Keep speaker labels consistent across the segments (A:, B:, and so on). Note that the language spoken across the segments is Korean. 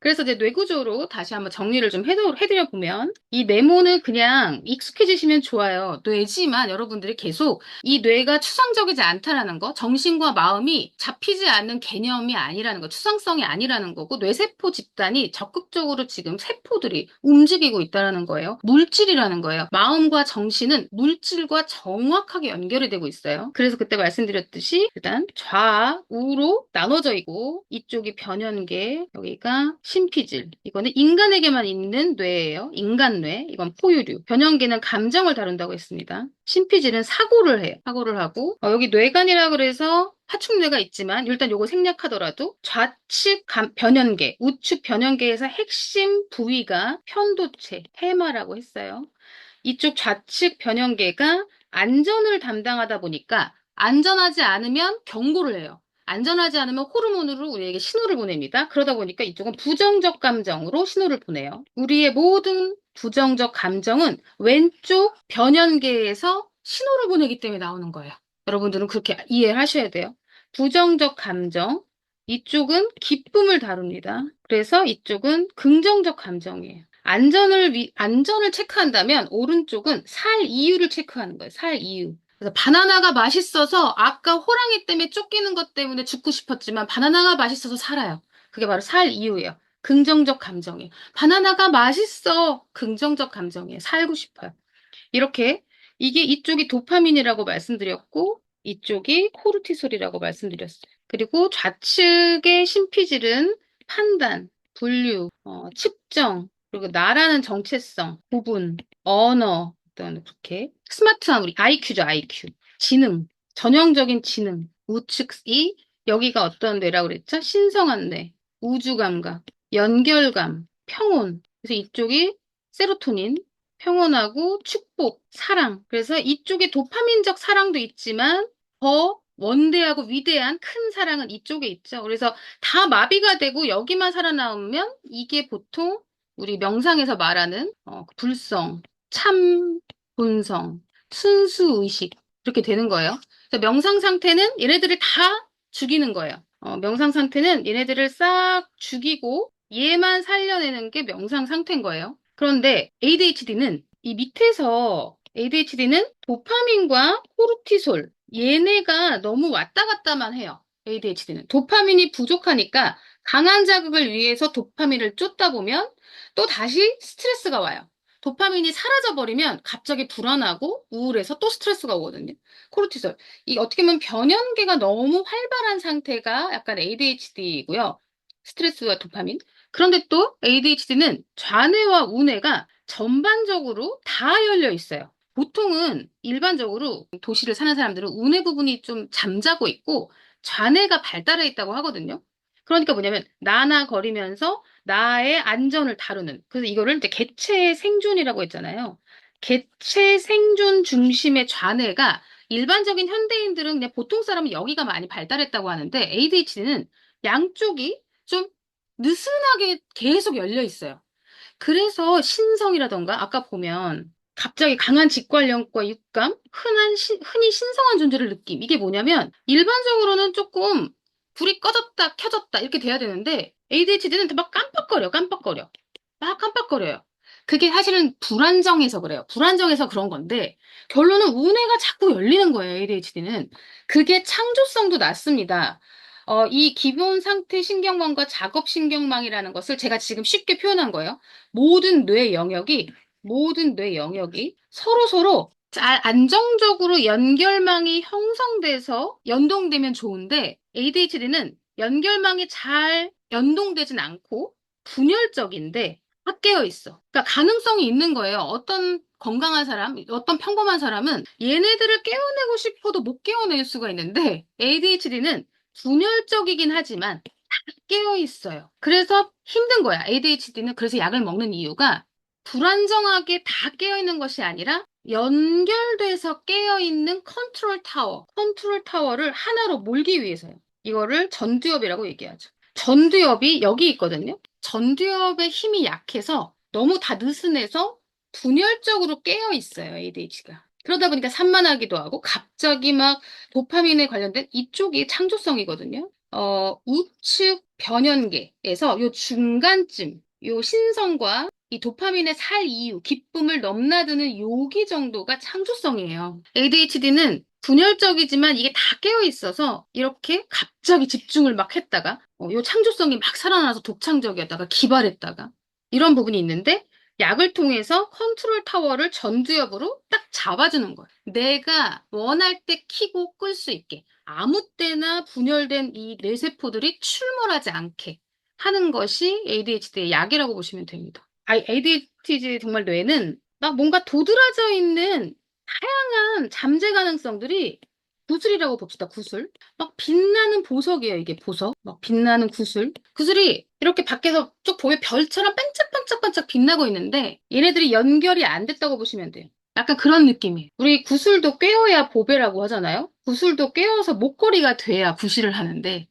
A: 그래서 이제 뇌구조로 다시 한번 정리를 좀 해드려 보면 이 네모는 그냥 익숙해지시면 좋아요. 뇌지만 여러분들이 계속 이 뇌가 추상적이지 않다라는 거, 정신과 마음이 잡히지 않는 개념이 아니라는 거, 추상성이 아니라는 거고 뇌세포 집단이 적극적으로 지금 세포들이 움직이고 있다라는 거예요. 물질이라는 거예요. 마음과 정신은 물질과 정확하게 연결이 되고 있어요. 그래서 그때 말씀드렸듯이 일단 좌우로 나눠져 있고 이쪽이 변연계, 여기가 심피질. 이거는 인간에게만 있는 뇌예요. 인간뇌. 이건 포유류. 변연계는 감정을 다룬다고 했습니다. 심피질은 사고를 해요. 사고를 하고 여기 뇌관이라 그래서 하충뇌가 있지만 일단 요거 생략하더라도 좌측 변연계, 우측 변연계에서 핵심 부위가 편도체, 해마라고 했어요. 이쪽 좌측 변연계가 안전을 담당하다 보니까 안전하지 않으면 경고를 해요. 안전하지 않으면 호르몬으로 우리에게 신호를 보냅니다. 그러다 보니까 이쪽은 부정적 감정으로 신호를 보내요. 우리의 모든 부정적 감정은 왼쪽 변연계에서 신호를 보내기 때문에 나오는 거예요. 여러분들은 그렇게 이해를 하셔야 돼요. 부정적 감정, 이쪽은 기쁨을 다룹니다. 그래서 이쪽은 긍정적 감정이에요. 안전을 체크한다면 오른쪽은 살 이유를 체크하는 거예요. 살 이유. 그래서 바나나가 맛있어서 아까 호랑이 때문에 쫓기는 것 때문에 죽고 싶었지만 바나나가 맛있어서 살아요. 그게 바로 살 이유예요. 긍정적 감정이에요. 바나나가 맛있어. 긍정적 감정이에요. 살고 싶어요. 이렇게 이게 이쪽이 도파민이라고 말씀드렸고 이쪽이 코르티솔이라고 말씀드렸어요. 그리고 좌측의 심피질은 판단, 분류, 측정, 그리고 나라는 정체성, 구분, 언어, 어떤 그렇게 스마트한 우리 IQ죠, IQ. 지능, 전형적인 지능. 우측이 여기가 어떤 뇌라고 그랬죠? 신성한 뇌, 우주감각, 연결감, 평온. 그래서 이쪽이 세로토닌, 평온하고 축복, 사랑. 그래서 이쪽에 도파민적 사랑도 있지만 더 원대하고 위대한 큰 사랑은 이쪽에 있죠. 그래서 다 마비가 되고 여기만 살아남으면 이게 보통 우리 명상에서 말하는 불성, 참 본성, 순수 의식 이렇게 되는 거예요. 그래서 명상 상태는 얘네들을 다 죽이는 거예요. 명상 상태는 얘네들을 싹 죽이고 얘만 살려내는 게 명상 상태인 거예요. 그런데 ADHD는 이 밑에서 ADHD는 도파민과 코르티솔 얘네가 너무 왔다 갔다만 해요. ADHD는 도파민이 부족하니까 강한 자극을 위해서 도파민을 쫓다 보면 또 다시 스트레스가 와요. 도파민이 사라져 버리면 갑자기 불안하고 우울해서 또 스트레스가 오거든요. 코르티솔. 이 어떻게 보면 변연계가 너무 활발한 상태가 약간 ADHD이고요. 스트레스와 도파민. 그런데 또 ADHD는 좌뇌와 우뇌가 전반적으로 다 열려 있어요. 보통은 일반적으로 도시를 사는 사람들은 우뇌 부분이 좀 잠자고 있고 좌뇌가 발달해 있다고 하거든요. 그러니까 뭐냐면 나나거리면서 나의 안전을 다루는. 그래서 이거를 이제 개체 생존이라고 했잖아요. 개체 생존 중심의 좌뇌가 일반적인 현대인들은 그냥 보통 사람은 여기가 많이 발달했다고 하는데 ADHD는 양쪽이 좀 느슨하게 계속 열려 있어요. 그래서 신성이라던가 아까 보면 갑자기 강한 직관력과 육감, 흔히 신성한 존재를 느낌. 이게 뭐냐면 일반적으로는 조금 불이 꺼졌다 켜졌다 이렇게 돼야 되는데 ADHD는 막 깜빡거려. 막 깜빡거려요. 그게 사실은 불안정해서 그래요. 불안정해서 그런 건데 결론은 우뇌가 자꾸 열리는 거예요. ADHD는. 그게 창조성도 낮습니다. 이 기본 상태 신경망과 작업 신경망이라는 것을 제가 지금 쉽게 표현한 거예요. 모든 뇌 영역이 서로서로 잘 안정적으로 연결망이 형성돼서 연동되면 좋은데 ADHD는 연결망이 잘 연동되진 않고 분열적인데 다 깨어 있어. 그러니까 가능성이 있는 거예요. 어떤 건강한 사람, 어떤 평범한 사람은 얘네들을 깨워내고 싶어도 못 깨워낼 수가 있는데 ADHD는 분열적이긴 하지만 깨어 있어요. 그래서 힘든 거야. ADHD는 그래서 약을 먹는 이유가 불안정하게 다 깨어 있는 것이 아니라 연결돼서 깨어 있는 컨트롤 타워를 하나로 몰기 위해서요. 이거를 전두엽이라고 얘기하죠. 전두엽이 여기 있거든요. 전두엽의 힘이 약해서 너무 다 느슨해서 분열적으로 깨어 있어요, ADHD가. 그러다 보니까 산만하기도 하고 갑자기 막 도파민에 관련된 이쪽이 창조성이거든요. 우측 변연계에서 요 중간쯤, 요 신성과 이 도파민의 살 이유, 기쁨을 넘나드는 여기 정도가 창조성이에요. ADHD는 분열적이지만 이게 다 깨어 있어서 이렇게 갑자기 집중을 막 했다가, 요 창조성이 막 살아나서 독창적이었다가 기발했다가, 이런 부분이 있는데, 약을 통해서 컨트롤 타워를 전두엽으로 딱 잡아주는 거예요. 내가 원할 때 켜고 끌 수 있게. 아무 때나 분열된 이 뇌세포들이 출몰하지 않게 하는 것이 ADHD의 약이라고 보시면 됩니다. ADHD 정말 뇌는 막 뭔가 도드라져 있는 다양한 잠재 가능성들이 구슬이라고 봅시다, 구슬. 막 빛나는 보석이에요, 이게 보석. 막 빛나는 구슬. 구슬이 이렇게 밖에서 쭉 보면 별처럼 반짝반짝반짝 빛나고 있는데 얘네들이 연결이 안 됐다고 보시면 돼요. 약간 그런 느낌이에요. 우리 구슬도 꿰어야 보배라고 하잖아요. 구슬도 꿰어서 목걸이가 돼야 구실을 하는데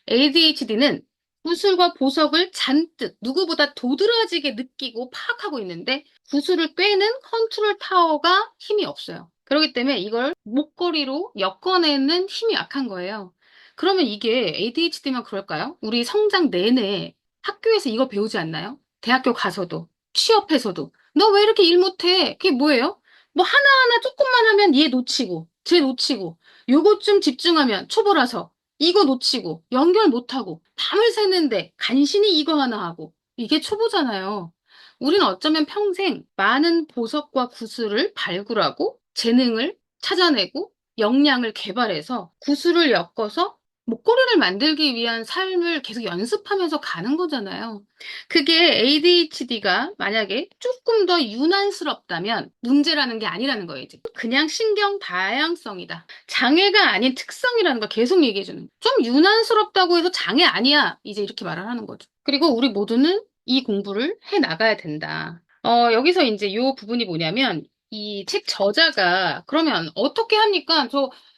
A: ADHD는 구슬과 보석을 잔뜩 누구보다 도드라지게 느끼고 파악하고 있는데 구슬을 꿰는 컨트롤 타워가 힘이 없어요. 그렇기 때문에 이걸 목걸이로 엮어내는 힘이 약한 거예요. 그러면 이게 ADHD만 그럴까요? 우리 성장 내내 학교에서 이거 배우지 않나요? 대학교 가서도, 취업해서도. 너 왜 이렇게 일 못해? 그게 뭐예요? 뭐 하나하나 조금만 하면 얘 놓치고, 쟤 놓치고, 요것 좀 집중하면 초보라서 이거 놓치고 연결 못하고 밤을 새는데 간신히 이거 하나 하고 이게 초보잖아요. 우리는 어쩌면 평생 많은 보석과 구슬을 발굴하고 재능을 찾아내고 역량을 개발해서 구슬을 엮어서 목걸이를 만들기 위한 삶을 계속 연습하면서 가는 거잖아요. 그게 ADHD가 만약에 조금 더 유난스럽다면 문제라는 게 아니라는 거예요, 이제. 그냥 신경 다양성이다. 장애가 아닌 특성이라는 걸 계속 얘기해 주는. 좀 유난스럽다고 해서 장애 아니야. 이제 이렇게 말을 하는 거죠. 그리고 우리 모두는 이 공부를 해 나가야 된다. 여기서 이제 이 부분이 뭐냐면 이 책 저자가 그러면 어떻게 합니까?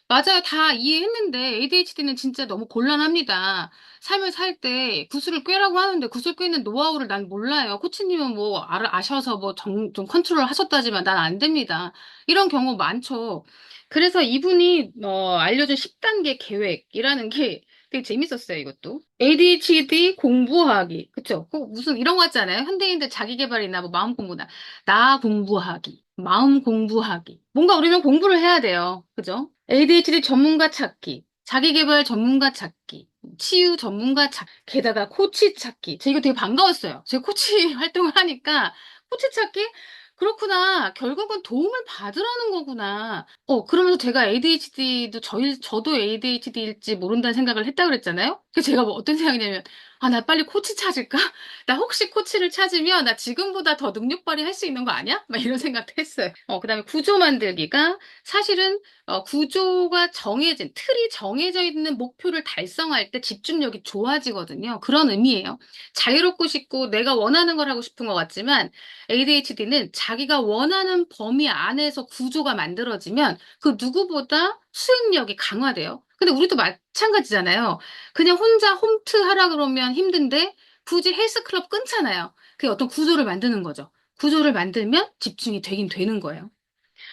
A: 맞아요. 다 이해했는데 ADHD는 진짜 너무 곤란합니다. 삶을 살 때 구슬을 꿰라고 하는데 구슬 꿰는 노하우를 난 몰라요. 코치님은 뭐 아셔서 뭐 좀 컨트롤 하셨다지만 난 안 됩니다. 이런 경우 많죠. 그래서 이분이 알려준 10단계 계획이라는 게 되게 재밌었어요, 이것도. ADHD 공부하기. 그쵸? 무슨 이런 거 같잖아요. 현대인들 자기계발이나 뭐 마음 공부나. 나 공부하기. 마음 공부하기. 뭔가 우리는 공부를 해야 돼요. 그죠? ADHD 전문가 찾기. 자기계발 전문가 찾기. 치유 전문가 찾기. 게다가 코치 찾기. 저 이거 되게 반가웠어요. 제가 코치 활동을 하니까 코치 찾기? 그렇구나. 결국은 도움을 받으라는 거구나. 그러면서 제가 ADHD도 저도 ADHD일지 모른다는 생각을 했다 그랬잖아요. 그래서 제가 뭐 어떤 생각이냐면, 아, 나 빨리 코치 찾을까? 나 혹시 코치를 찾으면 나 지금보다 더 능력 발휘할 수 있는 거 아니야? 막 이런 생각도 했어요. 그다음에 구조 만들기가 사실은 구조가 틀이 정해져 있는 목표를 달성할 때 집중력이 좋아지거든요. 그런 의미예요. 자유롭고 싶고 내가 원하는 걸 하고 싶은 것 같지만 ADHD는 자기가 원하는 범위 안에서 구조가 만들어지면 그 누구보다 수행력이 강화돼요. 근데 우리도 마찬가지잖아요. 그냥 혼자 홈트 하라 그러면 힘든데 굳이 헬스클럽 끊잖아요. 그게 어떤 구조를 만드는 거죠. 구조를 만들면 집중이 되긴 되는 거예요.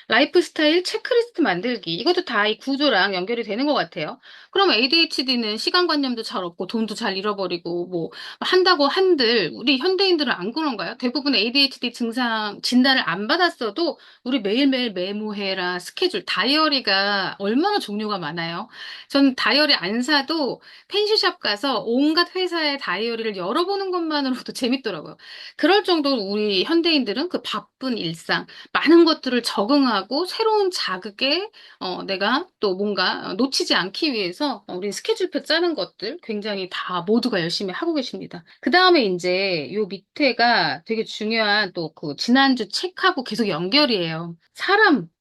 A: 라이프 스타일 체크리스트 만들기. 이것도 다 이 구조랑 연결이 되는 것 같아요. 그럼 ADHD는 시간관념도 잘 없고 돈도 잘 잃어버리고 뭐 한다고 한들 우리 현대인들은 안 그런가요? 대부분 ADHD 증상 진단을 안 받았어도 우리 매일매일 메모해라 스케줄 다이어리가 얼마나 종류가 많아요. 전 다이어리 안 사도 펜시샵 가서 온갖 회사의 다이어리를 열어보는 것만으로도 재밌더라고요. 그럴 정도로 우리 현대인들은 그 바쁜 일상 많은 것들을 적응하고 새로운 자극에 내가 또 뭔가 놓치지 않기 위해서 우리 스케줄표 짜는 것들 굉장히 다 모두가 열심히 하고 계십니다. 그 다음에 이제 요 밑에가 되게 중요한 또 그 지난주 책하고 계속 연결이에요.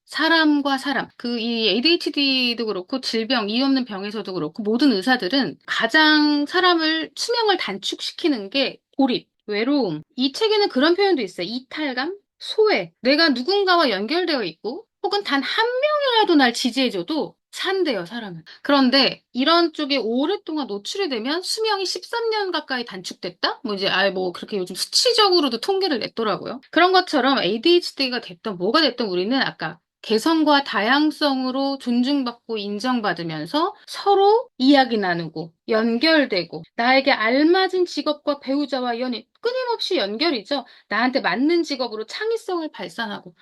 A: 사람과 사람. 이 ADHD도 그렇고 질병, 이유 없는 병에서도 그렇고 모든 의사들은 가장 사람을 수명을 단축시키는 게 고립, 외로움. 이 책에는 그런 표현도 있어요. 이탈감? 소외. 내가 누군가와 연결되어 있고, 혹은 단 한 명이라도 날 지지해줘도 산대요, 사람은. 그런데 이런 쪽에 오랫동안 노출이 되면 수명이 13년 가까이 단축됐다? 뭐 이제 아예 뭐 그렇게 요즘 수치적으로도 통계를 냈더라고요. 그런 것처럼 ADHD가 됐던 뭐가 됐던 우리는 아까 개성과 다양성으로 존중받고 인정받으면서 서로 이야기 나누고 연결되고 나에게 알맞은 직업과 배우자와 연인 끊임없이 연결이죠. 나한테 맞는 직업으로 창의성을 발산하고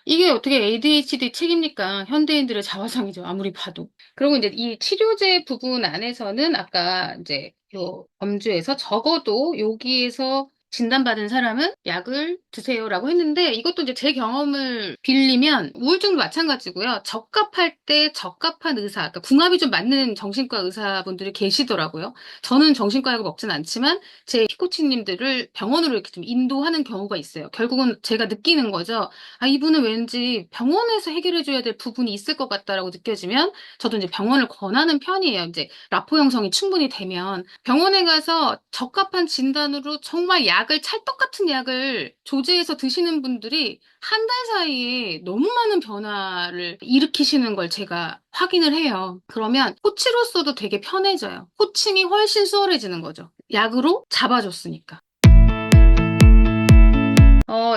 A: 이게 어떻게 ADHD 책입니까? 현대인들의 자화상이죠. 아무리 봐도. 그리고 이제 이 치료제 부분 안에서는 아까 이제 요 범주에서 적어도 여기에서 진단받은 사람은 약을 드세요라고 했는데 이것도 이제 제 경험을 빌리면 우울증도 마찬가지고요. 적합할 때 적합한 의사, 그러니까 궁합이 좀 맞는 정신과 의사분들이 계시더라고요. 저는 정신과 약을 먹진 않지만 제 피코치님들을 병원으로 이렇게 좀 인도하는 경우가 있어요. 결국은 제가 느끼는 거죠. 아, 이분은 왠지 병원에서 해결해줘야 될 부분이 있을 것 같다라고 느껴지면 저도 이제 병원을 권하는 편이에요. 이제 라포 형성이 충분히 되면 병원에 가서 적합한 진단으로 정말 약을 찰떡 같은 약을 조제해서 드시는 분들이 한 달 사이에 너무 많은 변화를 일으키시는 걸 제가 확인을 해요. 그러면 코치로서도 되게 편해져요. 코칭이 훨씬 수월해지는 거죠. 약으로 잡아줬으니까.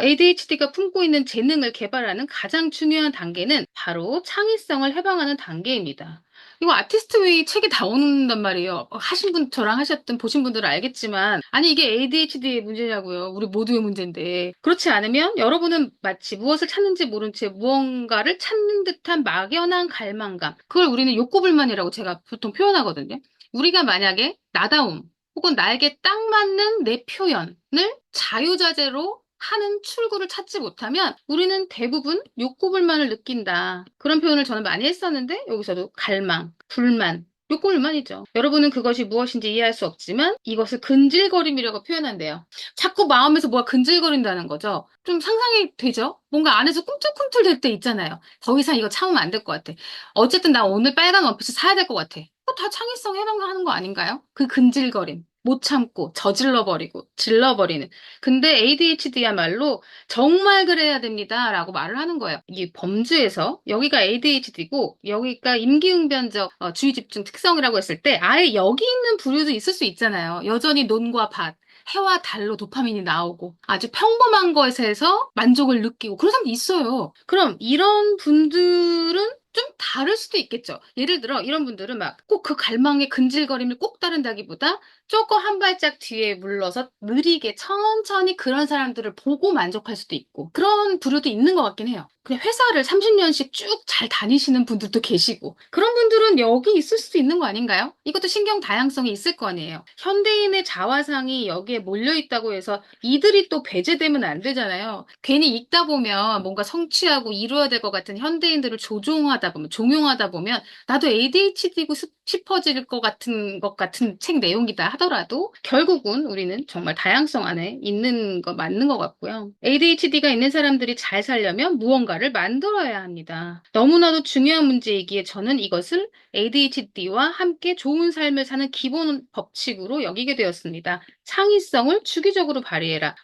A: ADHD가 품고 있는 재능을 개발하는 가장 중요한 단계는 바로 창의성을 해방하는 단계입니다. 이거 아티스트 웨이 책에 나오는단 말이에요. 하신 분, 저랑 하셨던, 보신 분들은 알겠지만, 아니, 이게 ADHD의 문제냐고요. 우리 모두의 문제인데. 그렇지 않으면 여러분은 마치 무엇을 찾는지 모른 채 무언가를 찾는 듯한 막연한 갈망감. 그걸 우리는 욕구불만이라고 제가 보통 표현하거든요. 우리가 만약에 나다움, 혹은 나에게 딱 맞는 내 표현을 자유자재로 하는 출구를 찾지 못하면 우리는 대부분 욕구불만을 느낀다. 그런 표현을 저는 많이 했었는데 여기서도 갈망, 불만, 욕구불만이죠. 여러분은 그것이 무엇인지 이해할 수 없지만 이것을 근질거림이라고 표현한대요. 자꾸 마음에서 뭐가 근질거린다는 거죠. 좀 상상이 되죠? 뭔가 안에서 꿈틀꿈틀 될 때 있잖아요. 더 이상 이거 참으면 안 될 것 같아. 어쨌든 나 오늘 빨간 원피스 사야 될 것 같아. 그거 다 창의성 해방하는 거 아닌가요? 그 근질거림. 못 참고 저질러버리고 질러버리는. 근데 ADHD야말로 정말 그래야 됩니다라고 말을 하는 거예요. 이 범주에서 여기가 ADHD고 여기가 임기응변적 주의집중 특성이라고 했을 때 아예 여기 있는 부류도 있을 수 있잖아요. 여전히 논과 밭. 해와 달로 도파민이 나오고 아주 평범한 것에서 만족을 느끼고 그런 사람도 있어요. 그럼 이런 분들은 좀 다를 수도 있겠죠. 예를 들어 이런 분들은 막 꼭 그 갈망의 근질거림을 꼭 따른다기보다 조금 한 발짝 뒤에 물러서 느리게 천천히 그런 사람들을 보고 만족할 수도 있고 그런 부류도 있는 것 같긴 해요. 그냥 회사를 30년씩 쭉 잘 다니시는 분들도 계시고 그런 분들은 여기 있을 수도 있는 거 아닌가요? 이것도 신경 다양성이 있을 거 아니에요. 현대인의 자화상이 여기에 몰려 있다고 해서 이들이 또 배제되면 안 되잖아요. 괜히 읽다 보면 뭔가 성취하고 이루어야 될 것 같은 현대인들을 조종하다 보면 종용하다 보면 나도 ADHD고 싶어질 것 같은 책 내용이다 하더라도 결국은 우리는 정말 다양성 안에 있는 거 맞는 것 같고요. ADHD가 있는 사람들이 잘 살려면 무언가를 만들어야 합니다. 너무나도 중요한 문제이기에 저는 이것을 ADHD와 함께 좋은 삶을 사는 기본 법칙으로 여기게 되었습니다. 창의성을 주기적으로 발휘해라.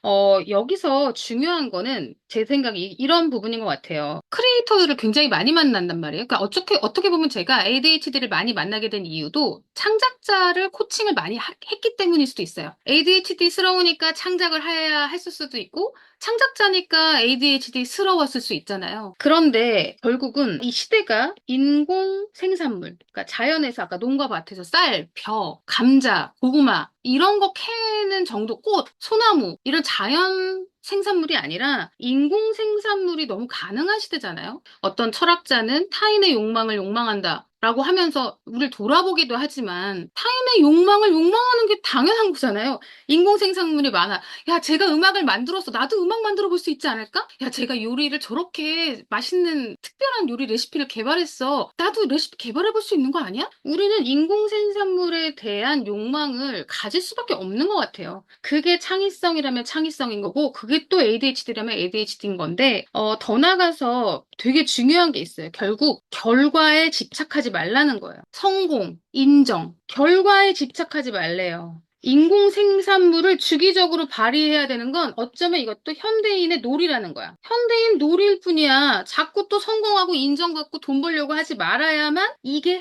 A: 여기서 중요한 거는 제 생각이 이런 부분인 것 같아요. 크리에이터들을 굉장히 많이 만난단 말이에요. 그러니까 어떻게 보면 제가 ADHD를 많이 만나게 된 이유도 창작자를 코칭을 많이 했기 때문일 수도 있어요. ADHD스러우니까 창작을 해야 했을 수도 있고 창작자니까 ADHD스러웠을 수 있잖아요. 그런데 결국은 이 시대가 인공 생산물, 그러니까 자연에서 아까 농가 밭에서 쌀, 벼, 감자, 고구마 이런 거 캐는 정도, 꽃, 소나무 이런 자연 생산물이 아니라 인공 생산물이 너무 가능한 시대잖아요. 어떤 철학자는 타인의 욕망을 욕망한다. 라고 하면서 우리를 돌아보기도 하지만 타인의 욕망을 욕망하는 게 당연한 거잖아요. 인공생산물이 많아. 야, 제가 음악을 만들었어. 나도 음악 만들어 볼 수 있지 않을까? 야, 제가 요리를 저렇게 맛있는 특별한 요리 레시피를 개발했어. 나도 레시피 개발해 볼 수 있는 거 아니야? 우리는 인공생산물에 대한 욕망을 가질 수밖에 없는 것 같아요. 그게 창의성이라면 창의성인 거고, 그게 또 ADHD라면 ADHD인 건데, 더 나가서 되게 중요한 게 있어요. 결국 결과에 집착하지 말라는 거예요. 성공, 인정, 결과에 집착하지 말래요. 인공 생산물을 주기적으로 발휘해야 되는 건 어쩌면 이것도 현대인의 놀이라는 거야. 현대인 놀이일 뿐이야. 자꾸 또 성공하고 인정받고 돈 벌려고 하지 말아야만 이게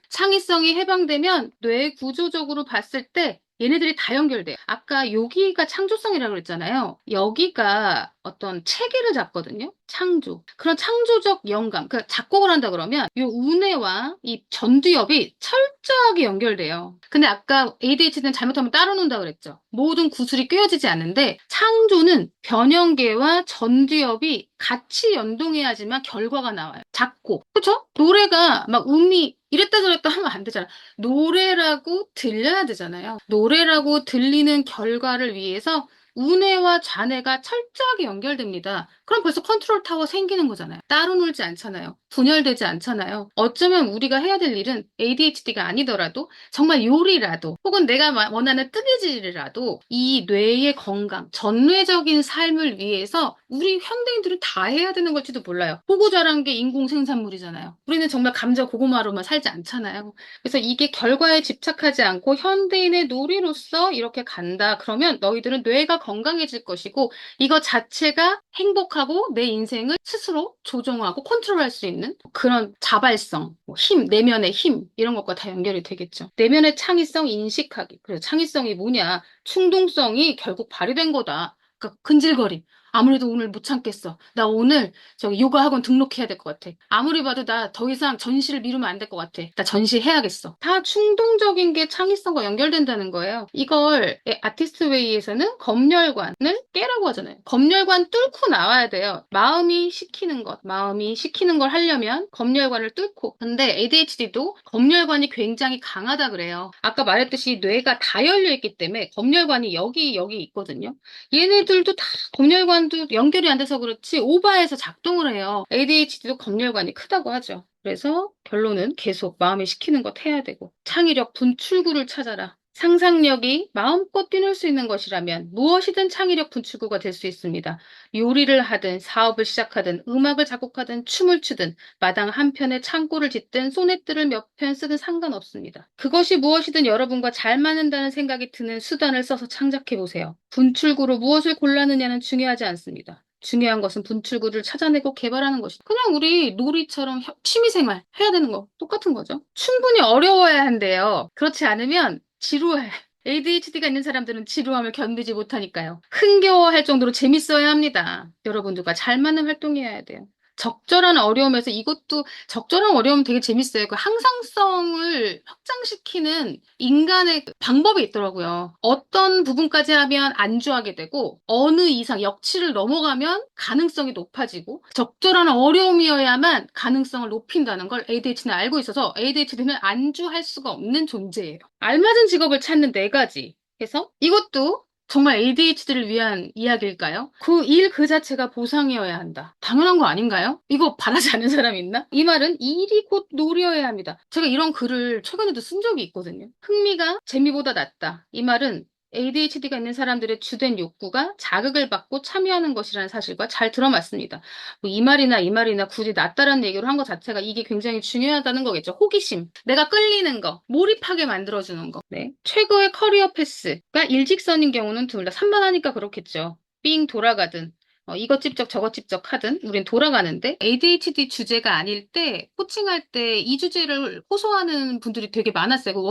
A: 창의성이 해방되면 뇌 구조적으로 봤을 때 얘네들이 다 연결돼. 아까 여기가 창조성이라고 그랬잖아요. 여기가 어떤 체계를 잡거든요. 창조. 그런 창조적 영감. 그러니까 작곡을 한다 그러면 이 우뇌와 이 전두엽이 철저하게 연결돼요. 근데 아까 ADHD는 잘못하면 따로 논다 그랬죠. 모든 구슬이 꿰어지지 않는데 창조는 변형계와 전두엽이 같이 연동해야지만 결과가 나와요. 작곡. 그쵸? 노래가 막 음이 이랬다 저랬다 하면 안 되잖아. 노래라고 들려야 되잖아요. 노래라고 들리는 결과를 위해서 우뇌와 좌뇌가 철저하게 연결됩니다. 그럼 벌써 컨트롤 타워 생기는 거잖아요. 따로 놀지 않잖아요. 분열되지 않잖아요. 어쩌면 우리가 해야 될 일은 ADHD가 아니더라도 정말 요리라도 혹은 내가 원하는 뜨개질이라도 이 뇌의 건강, 전뇌적인 삶을 위해서 우리 현대인들은 다 해야 되는 걸지도 몰라요. 보고 자란 게 인공 생산물이잖아요. 우리는 정말 감자 고구마로만 살지 않잖아요. 그래서 이게 결과에 집착하지 않고 현대인의 놀이로서 이렇게 간다. 그러면 너희들은 뇌가 건강해질 것이고 이거 자체가 행복하고 내 인생을 스스로 조종하고 컨트롤할 수 있는 그런 자발성, 뭐 힘, 내면의 힘 이런 것과 다 연결이 되겠죠. 내면의 창의성 인식하기. 그래서 창의성이 뭐냐? 충동성이 결국 발휘된 거다. 그러니까 근질거림. 아무래도 오늘 못 참겠어. 나 오늘 저기 요가 학원 등록해야 될 것 같아. 아무리 봐도 나 더 이상 전시를 미루면 안 될 것 같아. 나 전시해야겠어. 다 충동적인 게 창의성과 연결된다는 거예요. 이걸 아티스트 웨이에서는 검열관을 깨라고 하잖아요. 검열관 뚫고 나와야 돼요. 마음이 시키는 걸 하려면 검열관을 뚫고. 근데 ADHD도 검열관이 굉장히 강하다 그래요. 아까 말했듯이 뇌가 다 열려 있기 때문에 검열관이 여기 있거든요. 얘네들도 다 검열관도 연결이 안 돼서 그렇지 오버해서 작동을 해요. ADHD도 검열관이 크다고 하죠. 그래서 결론은 계속 마음이 시키는 것 해야 되고 창의력 분출구를 찾아라. 상상력이 마음껏 뛰놀 수 있는 것이라면 무엇이든 창의력 분출구가 될 수 있습니다. 요리를 하든 사업을 시작하든 음악을 작곡하든 춤을 추든 마당 한편에 창고를 짓든 소네트를 몇 편 쓰든 상관없습니다. 그것이 무엇이든 여러분과 잘 맞는다는 생각이 드는 수단을 써서 창작해 보세요. 분출구로 무엇을 골라느냐는 중요하지 않습니다. 중요한 것은 분출구를 찾아내고 개발하는 것이다. 그냥 우리 놀이처럼 취미생활 해야 되는 거 똑같은 거죠. 충분히 어려워야 한대요. 그렇지 않으면 지루해. ADHD가 있는 사람들은 지루함을 견디지 못하니까요. 흥겨워할 정도로 재밌어야 합니다. 여러분들과 잘 맞는 활동이어야 돼요. 적절한 어려움에서 이것도 적절한 어려움 되게 재밌어요. 그 항상성을 확장시키는 인간의 그 방법이 있더라고요. 어떤 부분까지 하면 안주하게 되고 어느 이상 역치를 넘어가면 가능성이 높아지고 적절한 어려움이어야만 가능성을 높인다는 걸 ADHD는 알고 있어서 ADHD는 안주할 수가 없는 존재예요. 알맞은 직업을 찾는 네 가지 해서 이것도 정말 ADHD를 위한 이야기일까요? 그 일 그 자체가 보상이어야 한다. 당연한 거 아닌가요? 이거 바라지 않는 사람 있나? 이 말은 일이 곧 놀이여야 합니다. 제가 이런 글을 최근에도 쓴 적이 있거든요. 흥미가 재미보다 낫다. 이 말은 ADHD가 있는 사람들의 주된 욕구가 자극을 받고 참여하는 것이라는 사실과 잘 들어맞습니다. 뭐 이 말이나 굳이 낫다라는 얘기를 한 것 자체가 이게 굉장히 중요하다는 거겠죠. 호기심, 내가 끌리는 거, 몰입하게 만들어주는 거. 네. 최고의 커리어 패스가 일직선인 경우는 둘 다 산만하니까 그렇겠죠. 삥 돌아가든 이것 찝적 저것 찝적 하든 우린 돌아가는데 ADHD 주제가 아닐 때 코칭할 때 이 주제를 호소하는 분들이 되게 많았어요. 그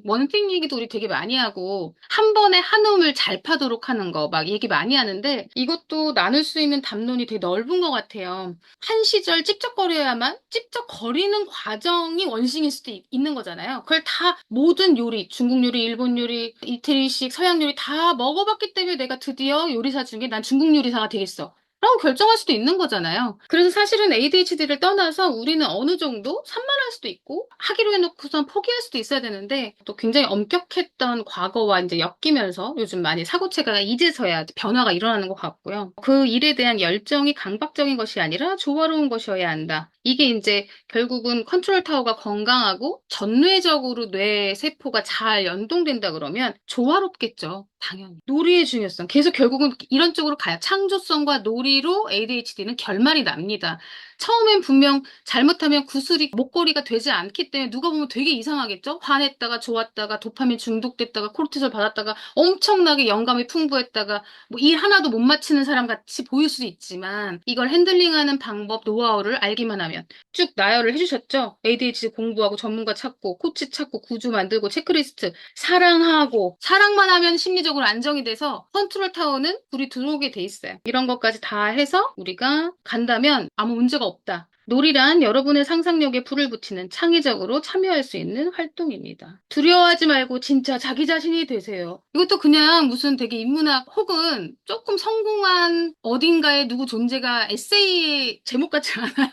A: 원띵 얘기도 우리 되게 많이 하고 한 번에 한 음을 잘 파도록 하는 거 막 얘기 많이 하는데 이것도 나눌 수 있는 담론이 되게 넓은 것 같아요. 한 시절 찝적거려야만 찝적거리는 과정이 원싱일 수도 있는 거잖아요. 그걸 다 모든 요리, 중국 요리, 일본 요리, 이태리식, 서양 요리 다 먹어봤기 때문에 내가 드디어 요리사 중에 난 중국 요리사가 되겠어. 라고 결정할 수도 있는 거잖아요. 그래서 사실은 ADHD를 떠나서 우리는 어느 정도 산만할 수도 있고 하기로 해놓고선 포기할 수도 있어야 되는데 또 굉장히 엄격했던 과거와 이제 엮이면서 요즘 많이 사고체가 이제서야 변화가 일어나는 것 같고요. 그 일에 대한 열정이 강박적인 것이 아니라 조화로운 것이어야 한다. 이게 이제 결국은 컨트롤 타워가 건강하고 전뇌적으로 뇌 세포가 잘 연동된다 그러면 조화롭겠죠. 당연히. 놀이의 중요성. 계속 결국은 이런 쪽으로 가요. 창조성과 놀이로 ADHD는 결말이 납니다. 처음엔 분명 잘못하면 구슬이 목걸이가 되지 않기 때문에 누가 보면 되게 이상하겠죠? 화냈다가 좋았다가 도파민 중독됐다가 코르티졸 받았다가 엄청나게 영감이 풍부했다가 뭐 일 하나도 못 마치는 사람 같이 보일 수도 있지만 이걸 핸들링하는 방법, 노하우를 알기만 하면 쭉 나열을 해주셨죠? ADHD 공부하고 전문가 찾고 코치 찾고 구조 만들고 체크리스트 사랑하고 사랑만 하면 심리적으로 정신적으로 안정이 돼서 컨트롤 타워는 불이 들어오게 돼 있어요. 이런 것까지 다 해서 우리가 간다면 아무 문제가 없다. 놀이란 여러분의 상상력에 불을 붙이는 창의적으로 참여할 수 있는 활동입니다. 두려워하지 말고 진짜 자기 자신이 되세요. 이것도 그냥 무슨 되게 인문학 혹은 조금 성공한 어딘가의 누구 존재가 에세이 제목 같지 않아요?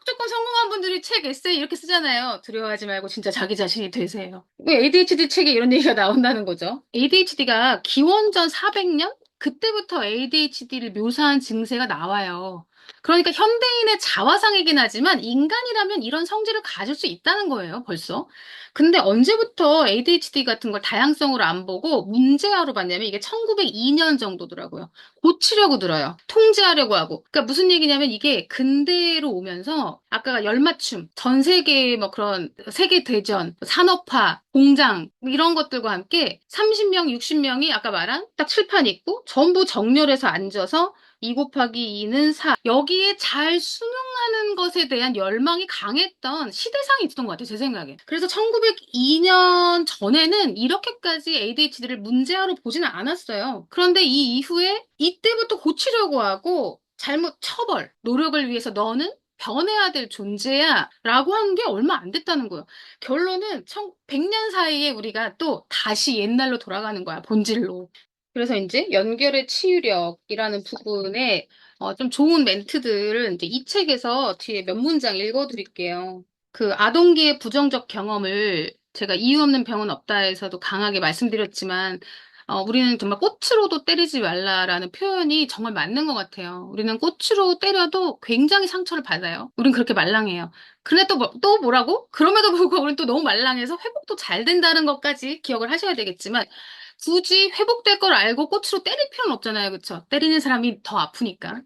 A: 조금 성공한 분들이 책 에세이 이렇게 쓰잖아요. 두려워하지 말고 진짜 자기 자신이 되세요. 왜 ADHD 책에 이런 얘기가 나온다는 거죠? ADHD가 기원전 400년? 그때부터 ADHD를 묘사한 증세가 나와요. 그러니까 현대인의 자화상이긴 하지만 인간이라면 이런 성질을 가질 수 있다는 거예요, 벌써. 근데 언제부터 ADHD 같은 걸 다양성으로 안 보고 문제아로 봤냐면 이게 1902년 정도더라고요. 고치려고 들어요. 통제하려고 하고. 그러니까 무슨 얘기냐면 이게 근대로 오면서 아까 열맞춤, 전 세계의 뭐 그런 세계 대전, 산업화, 공장 이런 것들과 함께 30명, 60명이 아까 말한 딱 칠판 있고 전부 정렬해서 앉아서 2 곱하기 2는 4. 여기에 잘 순응하는 것에 대한 열망이 강했던 시대상이 있었던 것 같아요, 제 생각에. 그래서 1902년 전에는 이렇게까지 ADHD를 문제아로 보지는 않았어요. 그런데 이 이후에 이때부터 고치려고 하고 잘못 처벌, 노력을 위해서 너는 변해야 될 존재야 라고 한 게 얼마 안 됐다는 거예요. 결론은 100년 사이에 우리가 또 다시 옛날로 돌아가는 거야, 본질로. 그래서 이제 연결의 치유력이라는 부분에 좀 좋은 멘트들을 이제 이 책에서 뒤에 몇 문장 읽어드릴게요. 그 아동기의 부정적 경험을 제가 이유 없는 병은 없다에서도 강하게 말씀드렸지만 우리는 정말 꽃으로도 때리지 말라라는 표현이 정말 맞는 것 같아요. 우리는 꽃으로 때려도 굉장히 상처를 받아요. 우린 그렇게 말랑해요. 근데 또 뭐라고? 그럼에도 불구하고 우린 또 너무 말랑해서 회복도 잘 된다는 것까지 기억을 하셔야 되겠지만 굳이 회복될 걸 알고 꽃으로 때릴 필요는 없잖아요. 그쵸? 때리는 사람이 더 아프니까.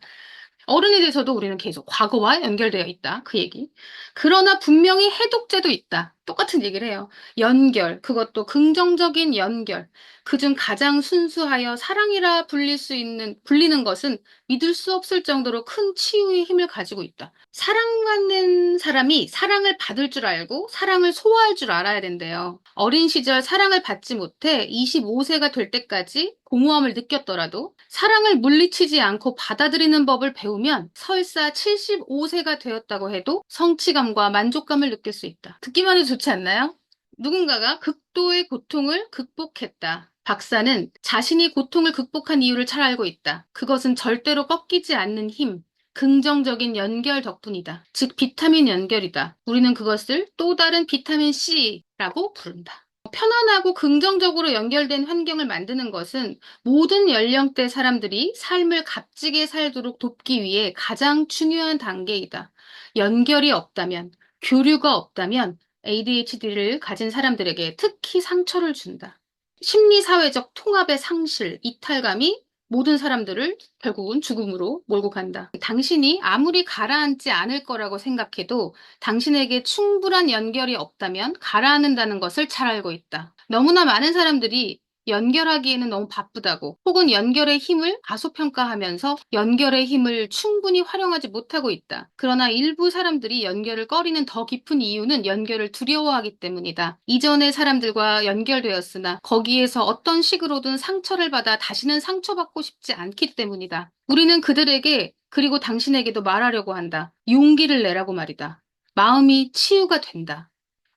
A: 어른이 돼서도 우리는 계속 과거와 연결되어 있다. 그 얘기. 그러나 분명히 해독제도 있다. 똑같은 얘기를 해요. 연결. 그것도 긍정적인 연결. 그중 가장 순수하여 사랑이라 불리는 것은 믿을 수 없을 정도로 큰 치유의 힘을 가지고 있다. 사랑받는 사람이 사랑을 받을 줄 알고 사랑을 소화할 줄 알아야 된대요. 어린 시절 사랑을 받지 못해 25세가 될 때까지 공허함을 느꼈더라도 사랑을 물리치지 않고 받아들이는 법을 배우면 설사 75세가 되었다고 해도 성취감과 만족감을 느낄 수 있다. 듣기만 해도 좋지 않나요? 누군가가 극도의 고통을 극복했다. 박사는 자신이 고통을 극복한 이유를 잘 알고 있다. 그것은 절대로 꺾이지 않는 힘, 긍정적인 연결 덕분이다. 즉, 비타민 연결이다. 우리는 그것을 또 다른 비타민 C라고 부른다. 편안하고 긍정적으로 연결된 환경을 만드는 것은 모든 연령대 사람들이 삶을 값지게 살도록 돕기 위해 가장 중요한 단계이다. 연결이 없다면, 교류가 없다면 ADHD를 가진 사람들에게 특히 상처를 준다. 심리사회적 통합의 상실, 이탈감이 모든 사람들을 결국은 죽음으로 몰고 간다. 당신이 아무리 가라앉지 않을 거라고 생각해도 당신에게 충분한 연결이 없다면 가라앉는다는 것을 잘 알고 있다. 너무나 많은 사람들이 연결하기에는 너무 바쁘다고 혹은 연결의 힘을 과소평가하면서 연결의 힘을 충분히 활용하지 못하고 있다. 그러나 일부 사람들이 연결을 꺼리는 더 깊은 이유는 연결을 두려워하기 때문이다. 이전의 사람들과 연결되었으나 거기에서 어떤 식으로든 상처를 받아 다시는 상처받고 싶지 않기 때문이다. 우리는 그들에게 그리고 당신에게도 말하려고 한다. 용기를 내라고 말이다. 마음이 치유가 된다.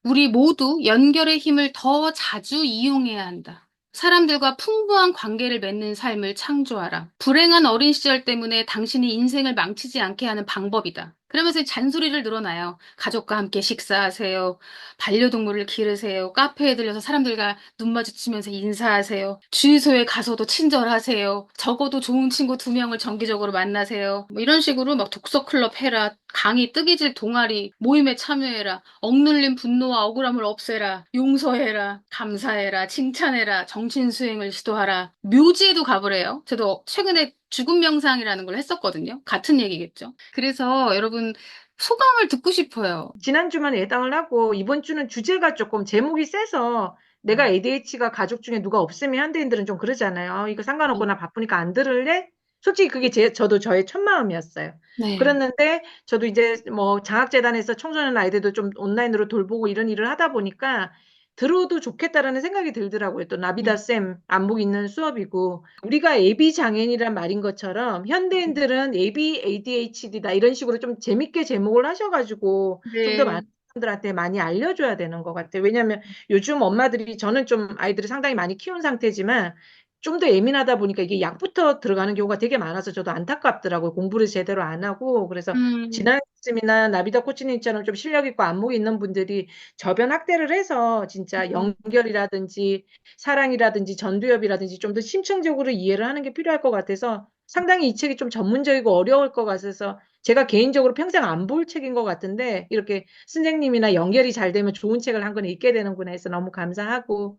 A: 우리 모두 연결의 힘을 더 자주 이용해야 한다. 사람들과 풍부한 관계를 맺는 삶을 창조하라. 불행한 어린 시절 때문에 당신이 인생을 망치지 않게 하는 방법이다. 그러면서 잔소리를 늘어놔요. 가족과 함께 식사하세요. 반려동물을 기르세요. 카페에 들려서 사람들과 눈 마주치면서 인사하세요. 주유소에 가서도 친절하세요. 적어도 좋은 친구 2명을 정기적으로 만나세요. 뭐 이런 식으로 막 독서 클럽 해라. 강의 뜨개질 동아리 모임에 참여해라. 억눌린 분노와 억울함을 없애라. 용서해라. 감사해라. 칭찬해라. 정신수행을 시도하라. 묘지에도 가보래요. 저도 최근에 죽음 명상이라는 걸 했었거든요. 같은 얘기겠죠. 그래서 여러분 소감을 듣고 싶어요.
B: 지난주만 예당을 하고 이번 주는 주제가 조금 제목이 세서 내가 ADHD가 가족 중에 누가 없으면 현대인들은 좀 그러잖아요. 이거 상관없거나 바쁘니까 안 들을래? 솔직히 그게 저도 저의 첫 마음이었어요.
A: 네.
B: 그랬는데 저도 이제 뭐 장학재단에서 청소년 아이들도 좀 온라인으로 돌보고 이런 일을 하다 보니까 들어도 좋겠다라는 생각이 들더라고요. 또 나비다
A: 음,
B: 쌤 안목 있는 수업이고 우리가 예비 장애인이란 말인 것처럼 현대인들은 예비 ADHD다 이런 식으로 좀 재밌게 제목을 하셔가지고 좀 더 많은
A: 네.
B: 사람들한테 많이 알려줘야 되는 것 같아요. 왜냐하면 요즘 엄마들이 저는 좀 아이들을 상당히 많이 키운 상태지만 좀 더 예민하다 보니까 이게 약부터 들어가는 경우가 되게 많아서 저도 안타깝더라고요. 공부를 제대로 안 하고 그래서
A: 음,
B: 진학쯤이나 나비다 코치님처럼 좀 실력 있고 안목이 있는 분들이 저변 확대를 해서 진짜
A: 음,
B: 연결이라든지 사랑이라든지 전두엽이라든지 좀 더 심층적으로 이해를 하는 게 필요할 것 같아서 상당히 이 책이 좀 전문적이고 어려울 것 같아서 제가 개인적으로 평생 안 볼 책인 것 같은데 이렇게 선생님이나 연결이 잘 되면 좋은 책을 한 권 읽게 되는구나 해서 너무 감사하고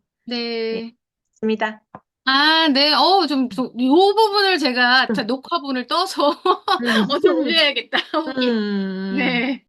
B: 예,
A: 네.
B: 있습니다.
A: 아, 네. 요 부분을 제가 녹화본을 떠서
B: 음.
A: 어제 올려야겠다, 후기.
B: 음.
A: 네.